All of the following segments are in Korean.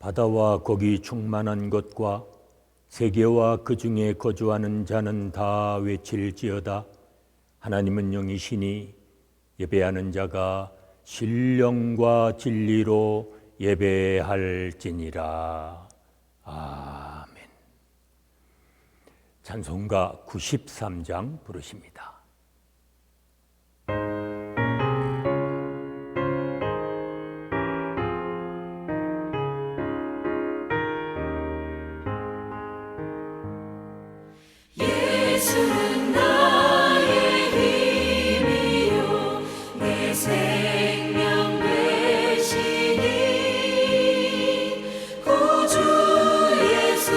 바다와 거기 충만한 것과 세계와 그 중에 거주하는 자는 다 외칠지어다. 하나님은 영이시니 예배하는 자가 신령과 진리로 예배할지니라. 아멘. 찬송가 93장 부르십니다. 예수는 나의 힘이요 내 생명 되시니 구주 예수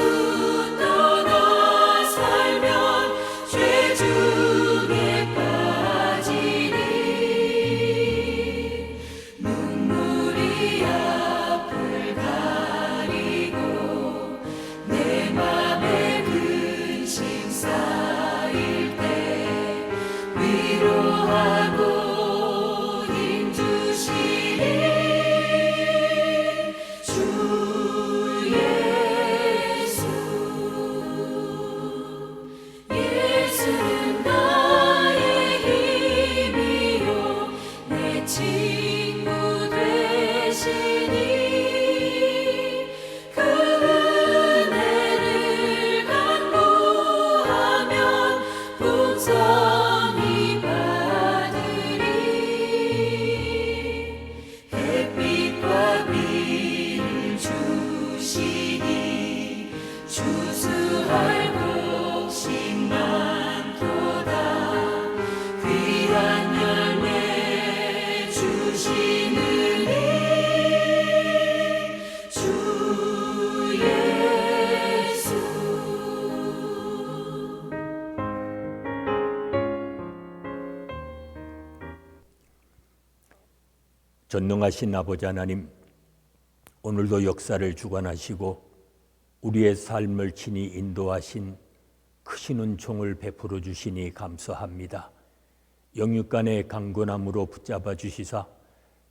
떠나 살면 죄 중에 빠지니 눈물이 앞을 가리고 내 맘에 근심 쌓일 때 위로하고 힘 주시니 주 예수. 예수는 나의 힘이요 내 친구 되시니 그 은혜를 간구하면 풍성히 받으리. 햇빛과 비를 주시니 추수할 곡식 많도다. 귀한 열매 주시느니 주 예수. 전능하신 아버지 하나님, 오늘도 역사를 주관하시고 우리의 삶을 친히 인도하신 크신 은총을 베풀어 주시니 감사합니다. 영육간의 강건함으로 붙잡아 주시사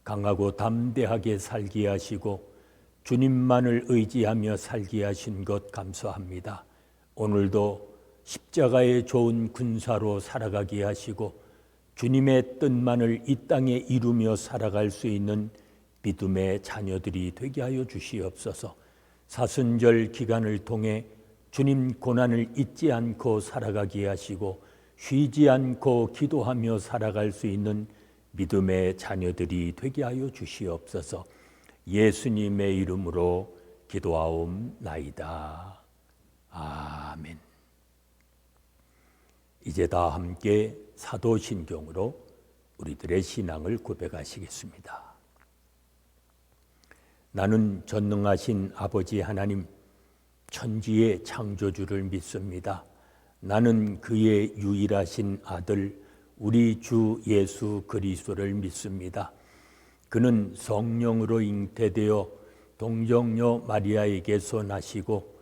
강하고 담대하게 살게 하시고 주님만을 의지하며 살게 하신 것 감사합니다. 오늘도 십자가의 좋은 군사로 살아가게 하시고 주님의 뜻만을 이 땅에 이루며 살아갈 수 있는 믿음의 자녀들이 되게 하여 주시옵소서. 사순절 기간을 통해 주님 고난을 잊지 않고 살아가게 하시고 쉬지 않고 기도하며 살아갈 수 있는 믿음의 자녀들이 되게 하여 주시옵소서. 예수님의 이름으로 기도하옵나이다. 아멘. 이제 다 함께 사도신경으로 우리들의 신앙을 고백하시겠습니다. 나는 전능하신 아버지 하나님, 천지의 창조주를 믿습니다. 나는 그의 유일하신 아들 우리 주 예수 그리스도를 믿습니다. 그는 성령으로 잉태되어 동정녀 마리아에게서 나시고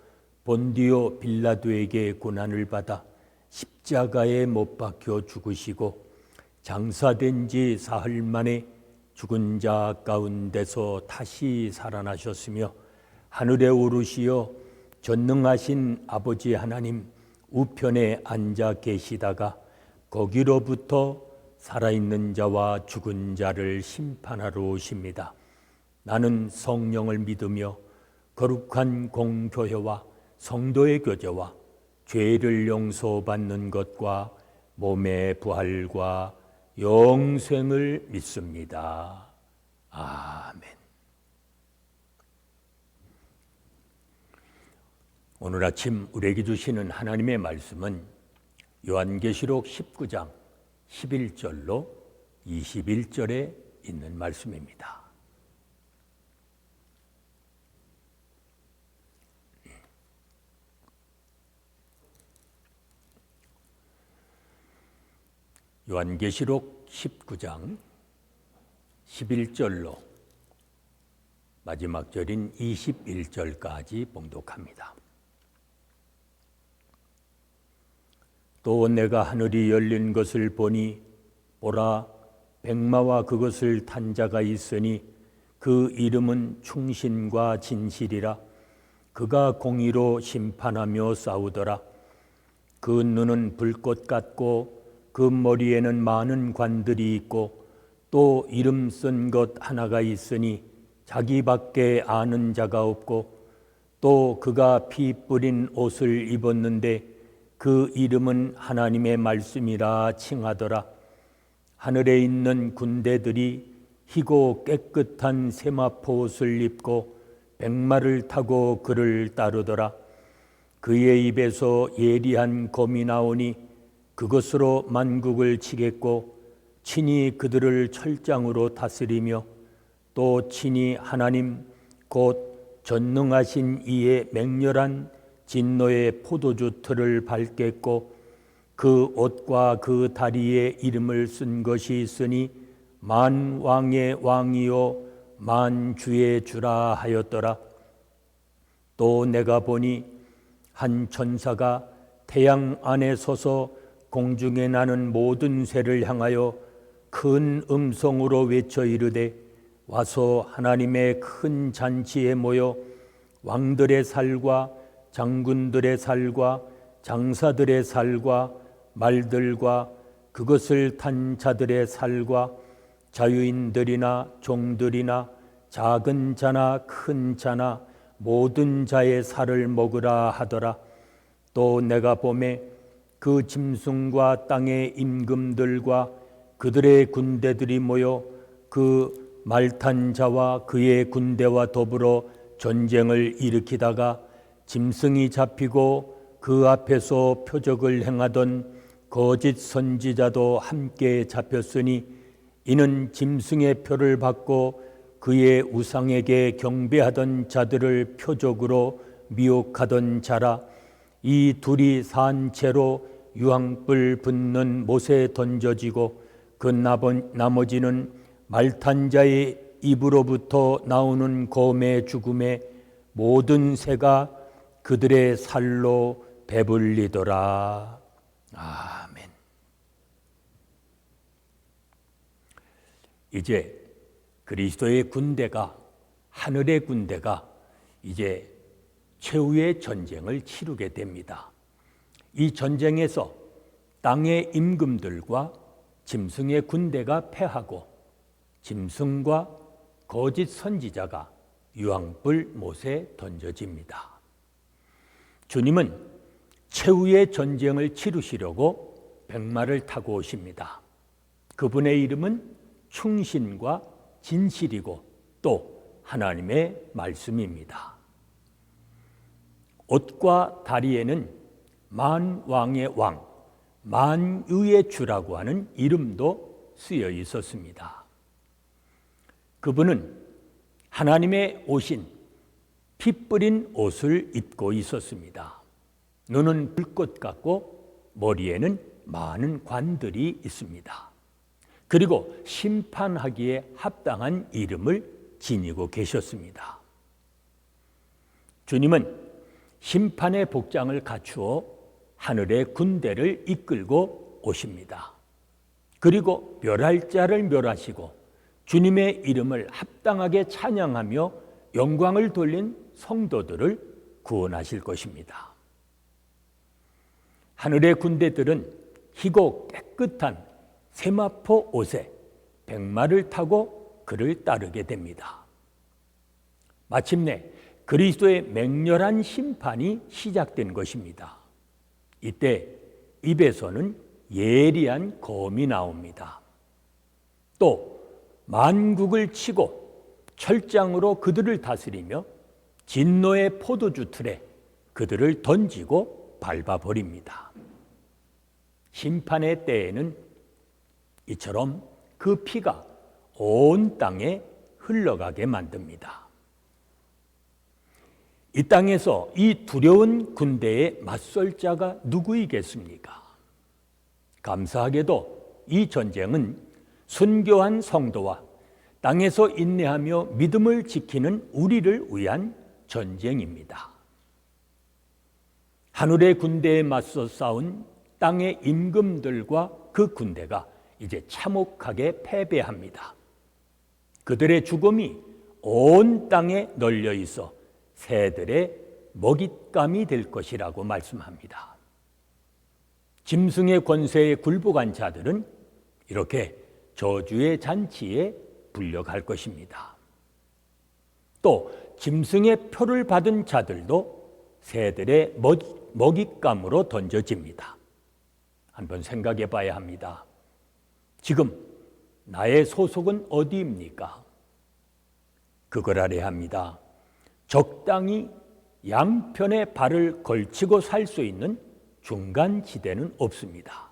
본디오 빌라도에게 고난을 받아 십자가에 못 박혀 죽으시고 장사된 지 사흘 만에 죽은 자 가운데서 다시 살아나셨으며 하늘에 오르시어 전능하신 아버지 하나님 우편에 앉아 계시다가 거기로부터 살아있는 자와 죽은 자를 심판하러 오십니다. 나는 성령을 믿으며 거룩한 공교회와 성도의 교제와 죄를 용서받는 것과 몸의 부활과 영생을 믿습니다. 아멘. 오늘 아침 우리에게 주시는 하나님의 말씀은 요한계시록 19장 11절로 21절에 있는 말씀입니다. 요한계시록 19장 11절로 마지막 절인 21절까지 봉독합니다. 또 내가 하늘이 열린 것을 보니 보라 백마와 그것을 탄 자가 있으니 그 이름은 충신과 진실이라. 그가 공의로 심판하며 싸우더라. 그 눈은 불꽃 같고 그 머리에는 많은 관들이 있고 또 이름 쓴 것 하나가 있으니 자기밖에 아는 자가 없고 또 그가 피 뿌린 옷을 입었는데 그 이름은 하나님의 말씀이라 칭하더라. 하늘에 있는 군대들이 희고 깨끗한 세마포 옷을 입고 백마를 타고 그를 따르더라. 그의 입에서 예리한 검이 나오니 그것으로 만국을 치겠고 친히 그들을 철장으로 다스리며 또 친히 하나님 곧 전능하신 이의 맹렬한 진노의 포도주 틀을 밟겠고 그 옷과 그 다리에 이름을 쓴 것이 있으니 만왕의 왕이요 만주의 주라 하였더라. 또 내가 보니 한 천사가 태양 안에 서서 공중에 나는 모든 새를 향하여 큰 음성으로 외쳐 이르되 와서 하나님의 큰 잔치에 모여 왕들의 살과 장군들의 살과 장사들의 살과 말들과 그것을 탄 자들의 살과 자유인들이나 종들이나 작은 자나 큰 자나 모든 자의 살을 먹으라 하더라. 또 내가 보매 그 짐승과 땅의 임금들과 그들의 군대들이 모여 그 말탄 자와 그의 군대와 더불어 전쟁을 일으키다가 짐승이 잡히고 그 앞에서 표적을 행하던 거짓 선지자도 함께 잡혔으니 이는 짐승의 표를 받고 그의 우상에게 경배하던 자들을 표적으로 미혹하던 자라. 이 둘이 산 채로 유황불 붙는 못에 던져지고 그 나머지는 말탄 자의 입으로부터 나오는 검의 죽음에 모든 새가 그들의 살로 배불리더라. 아멘. 이제 그리스도의 군대가, 하늘의 군대가 이제 최후의 전쟁을 치르게 됩니다. 이 전쟁에서 땅의 임금들과 짐승의 군대가 패하고 짐승과 거짓 선지자가 유황불 못에 던져집니다. 주님은 최후의 전쟁을 치르시려고 백마를 타고 오십니다. 그분의 이름은 충신과 진실이고 또 하나님의 말씀입니다. 옷과 다리에는 만왕의 왕, 만유의 주라고 하는 이름도 쓰여 있었습니다. 그분은 하나님의 옷인 피 뿌린 옷을 입고 있었습니다. 눈은 불꽃 같고 머리에는 많은 관들이 있습니다. 그리고 심판하기에 합당한 이름을 지니고 계셨습니다. 주님은 심판의 복장을 갖추어 하늘의 군대를 이끌고 오십니다. 그리고 멸할 자를 멸하시고 주님의 이름을 합당하게 찬양하며 영광을 돌린 성도들을 구원하실 것입니다. 하늘의 군대들은 희고 깨끗한 세마포 옷에 백마를 타고 그를 따르게 됩니다. 마침내 그리스도의 맹렬한 심판이 시작된 것입니다. 이때 입에서는 예리한 검이 나옵니다. 또 만국을 치고 철장으로 그들을 다스리며 진노의 포도주 틀에 그들을 던지고 밟아버립니다. 심판의 때에는 이처럼 그 피가 온 땅에 흘러가게 만듭니다. 이 땅에서 이 두려운 군대에 맞설 자가 누구이겠습니까? 감사하게도 이 전쟁은 순교한 성도와 땅에서 인내하며 믿음을 지키는 우리를 위한 전쟁입니다. 하늘의 군대에 맞서 싸운 땅의 임금들과 그 군대가 이제 참혹하게 패배합니다. 그들의 죽음이 온 땅에 널려 있어 새들의 먹잇감이 될 것이라고 말씀합니다. 짐승의 권세에 굴복한 자들은 이렇게 저주의 잔치에 불려갈 것입니다. 또 짐승의 표를 받은 자들도 새들의 먹잇감으로 던져집니다. 한번 생각해 봐야 합니다. 지금 나의 소속은 어디입니까? 그걸 알아야 합니다. 적당히 양편에 발을 걸치고 살 수 있는 중간 지대는 없습니다.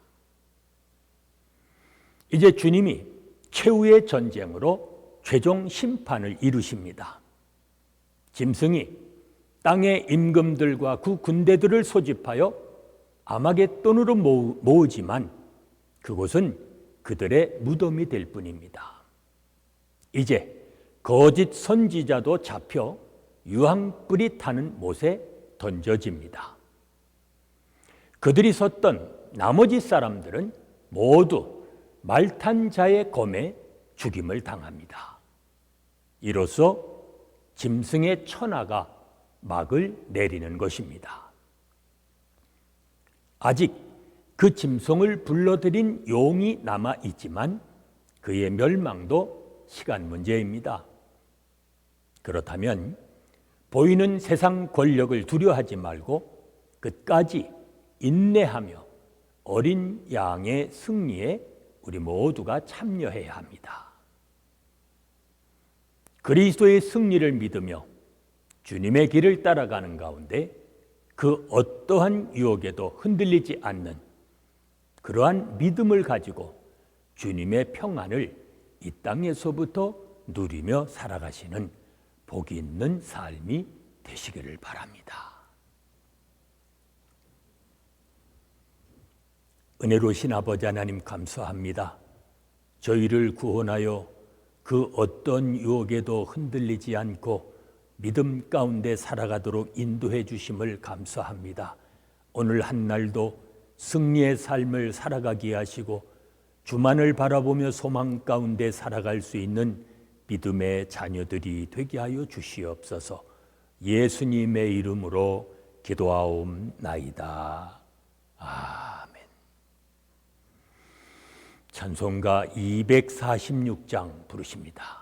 이제 주님이 최후의 전쟁으로 최종 심판을 이루십니다. 짐승이 땅의 임금들과 그 군대들을 소집하여 아마겟돈으로 모으지만 그곳은 그들의 무덤이 될 뿐입니다. 이제 거짓 선지자도 잡혀 유황불이 타는 못에 던져집니다. 그들이 섰던 나머지 사람들은 모두 말탄 자의 검에 죽임을 당합니다. 이로써 짐승의 천하가 막을 내리는 것입니다. 아직 그 짐승을 불러들인 용이 남아 있지만 그의 멸망도 시간 문제입니다. 그렇다면 보이는 세상 권력을 두려워하지 말고 끝까지 인내하며 어린 양의 승리에 우리 모두가 참여해야 합니다. 그리스도의 승리를 믿으며 주님의 길을 따라가는 가운데 그 어떠한 유혹에도 흔들리지 않는 그러한 믿음을 가지고 주님의 평안을 이 땅에서부터 누리며 살아가시는 복이 있는 삶이 되시기를 바랍니다. 은혜로우신 아버지 하나님 감사합니다. 저희를 구원하여 그 어떤 유혹에도 흔들리지 않고 믿음 가운데 살아가도록 인도해 주심을 감사합니다. 오늘 한 날도 승리의 삶을 살아가게 하시고 주만을 바라보며 소망 가운데 살아갈 수 있는 믿음의 자녀들이 되게 하여 주시옵소서. 예수님의 이름으로 기도하옵나이다. 아멘. 찬송가 246장 부르십니다.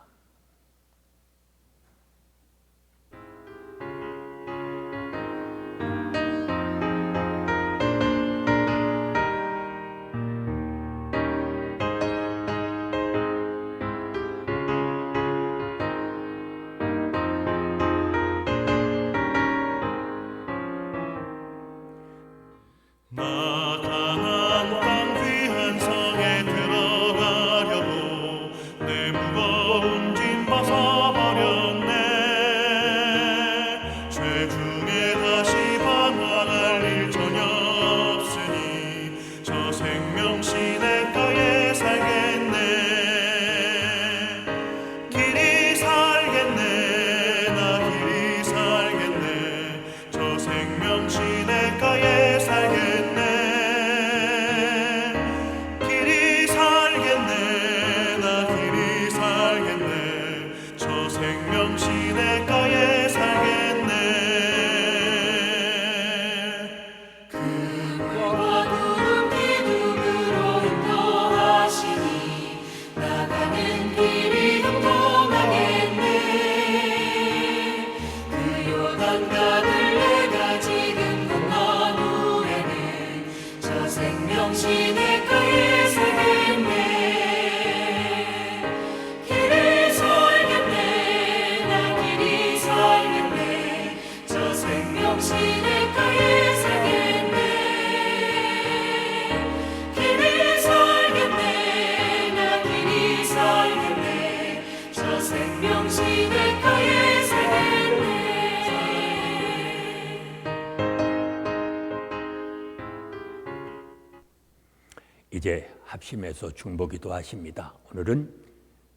이제 합심해서 중보기도 하십니다. 오늘은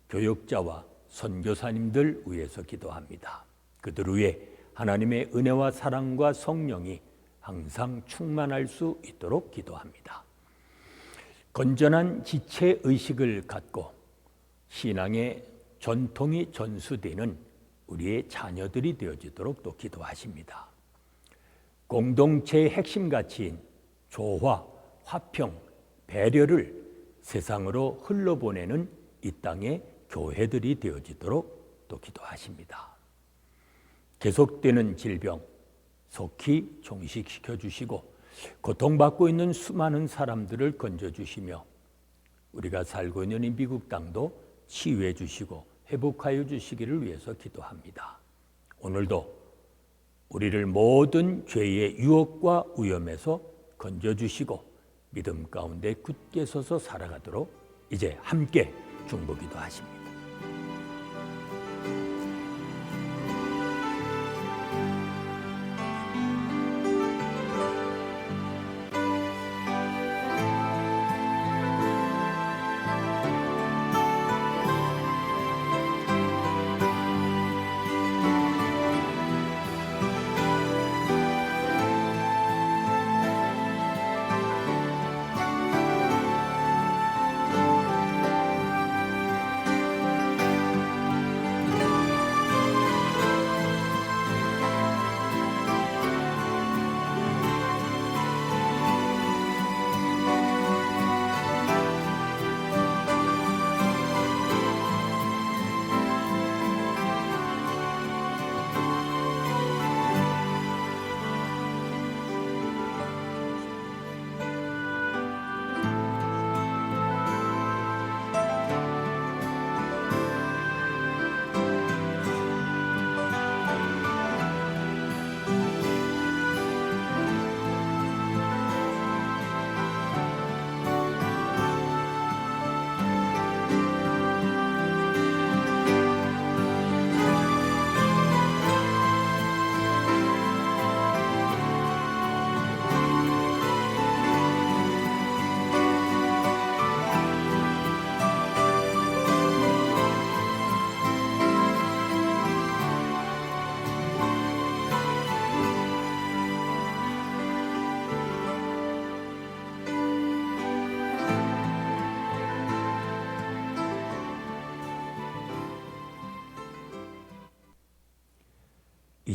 교역자와 선교사님들 위해서 기도합니다. 그들 위해 하나님의 은혜와 사랑과 성령이 항상 충만할 수 있도록 기도합니다. 건전한 지체의식을 갖고 신앙의 전통이 전수되는 우리의 자녀들이 되어지도록 또 기도하십니다. 공동체의 핵심 가치인 조화, 화평, 배려를 세상으로 흘러보내는 이 땅의 교회들이 되어지도록 또 기도하십니다. 계속되는 질병 속히 종식시켜 주시고 고통받고 있는 수많은 사람들을 건져주시며 우리가 살고 있는 이 미국 땅도 치유해 주시고 회복하여 주시기를 위해서 기도합니다. 오늘도 우리를 모든 죄의 유혹과 위험에서 건져주시고 믿음 가운데 굳게 서서 살아가도록 이제 함께 중보기도 하십니다.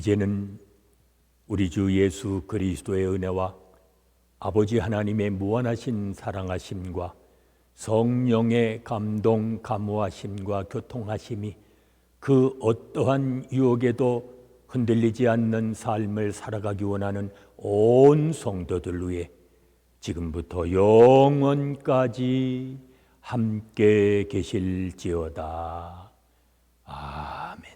이제는 우리 주 예수 그리스도의 은혜와 아버지 하나님의 무한하신 사랑하심과 성령의 감동, 감화심과 교통하심이 그 어떠한 유혹에도 흔들리지 않는 삶을 살아가기 원하는 온 성도들 위해 지금부터 영원까지 함께 계실지어다. 아멘.